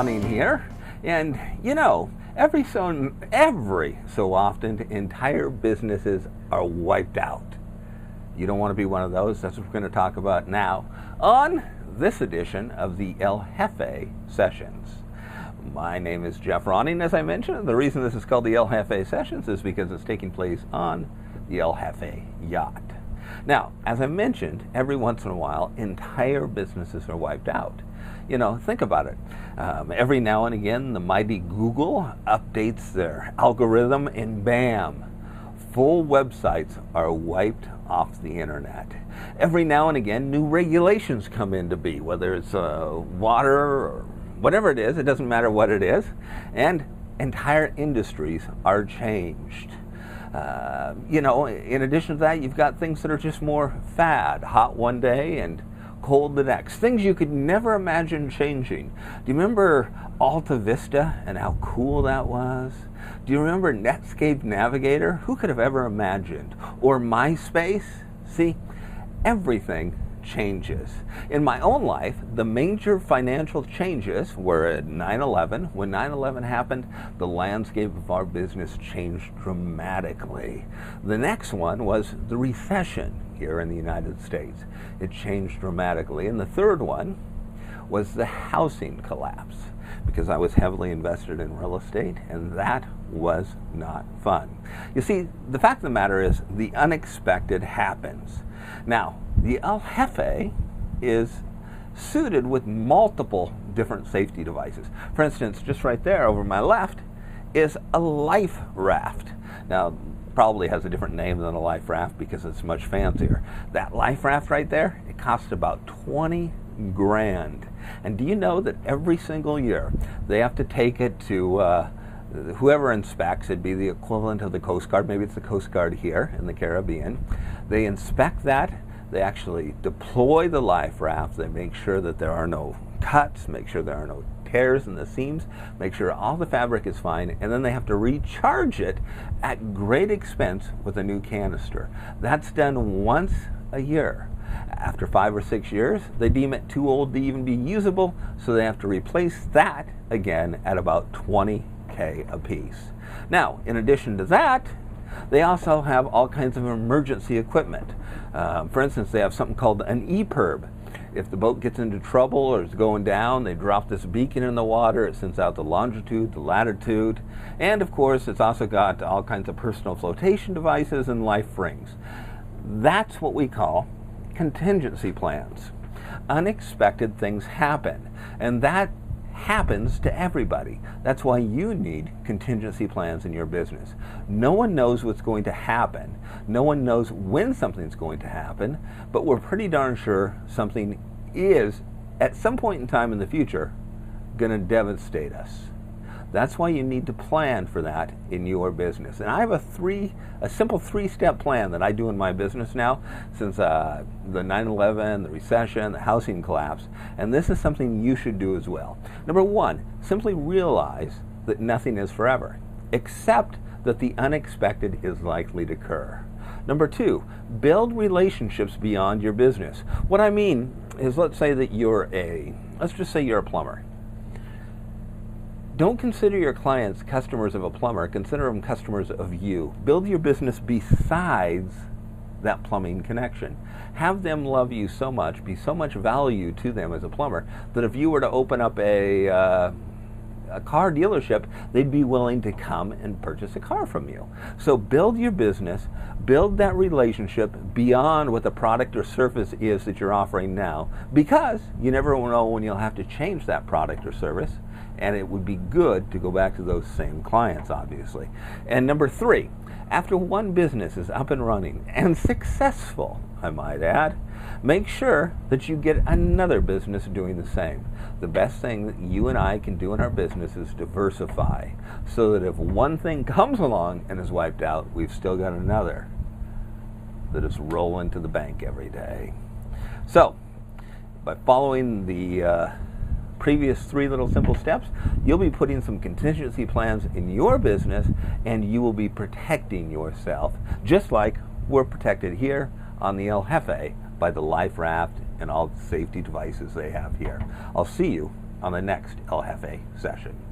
Ronning here, and every so often entire businesses are wiped out. You don't want to be one of those. That's what we're going to talk about now on this edition of the El Jefe Sessions. My name is Jeff Ronning, as I mentioned. The reason this is called the El Jefe Sessions is because it's taking place on the El Jefe yacht. Now, as I mentioned, every once in a while, entire businesses are wiped out. Think about it. Every now and again, the mighty Google updates their algorithm, and bam, full websites are wiped off the internet. Every now and again, new regulations come into being, whether it's water or whatever it is, it doesn't matter what it is, and entire industries are changed. In addition to that, you've got things that are just more fad, hot one day and cold the next. Things you could never imagine changing. Do you remember Alta Vista and how cool that was? Do you remember Netscape Navigator? Who could have ever imagined? Or MySpace? See, everything changes. In my own life, the major financial changes were at 9/11. When 9/11 happened, the landscape of our business changed dramatically. The next one was the recession here in the United States. It changed dramatically. And the third one was the housing collapse, because I was heavily invested in real estate, and that was not fun. You see, the fact of the matter is, the unexpected happens. Now, the El Jefe is suited with multiple different safety devices. For instance, just right there over my left is a life raft. Now, probably has a different name than a life raft because it's much fancier. That life raft right there, it costs about 20 grand. And do you know that every single year they have to take it to whoever inspects? It'd be the equivalent of the Coast Guard. Maybe it's the Coast Guard here in the Caribbean. They inspect that. They actually deploy the life raft. They make sure that there are no cuts, make sure there are no tears in the seams, make sure all the fabric is fine, and then they have to recharge it at great expense with a new canister. That's done once a year. After 5 or 6 years, they deem it too old to even be usable, so they have to replace that again at about 20K a piece. Now, in addition to that, they also have all kinds of emergency equipment. For instance, they have something called an EPIRB. If the boat gets into trouble or is going down, they drop this beacon in the water. It sends out the longitude, the latitude, and of course, it's also got all kinds of personal flotation devices and life rings. That's what we call contingency plans. Unexpected things happen, and that happens to everybody. That's why you need contingency plans in your business. No one knows what's going to happen. No one knows when something's going to happen, but we're pretty darn sure something is, at some point in time in the future, going to devastate us. That's why you need to plan for that in your business. And I have a simple three-step plan that I do in my business now since the 9/11, the recession, the housing collapse. And this is something you should do as well. Number one, simply realize that nothing is forever, except that the unexpected is likely to occur. Number two, build relationships beyond your business. What I mean is, let's just say you're a plumber. Don't consider your clients customers of a plumber. Consider them customers of you. Build your business besides that plumbing connection. Have them love you so much, be so much value to them as a plumber, that if you were to open up a car dealership, they'd be willing to come and purchase a car from you. So build your business, build that relationship beyond what the product or service is that you're offering now, because you never know when you'll have to change that product or service. And it would be good to go back to those same clients, obviously. And number three, after one business is up and running and successful, I might add, make sure that you get another business doing the same. The best thing that you and I can do in our business is diversify, so that if one thing comes along and is wiped out, we've still got another that is rolling to the bank every day. So, by following the previous three little simple steps, you'll be putting some contingency plans in your business, and you will be protecting yourself, just like we're protected here on the El Jefe by the life raft and all the safety devices they have here. I'll see you on the next El Jefe session.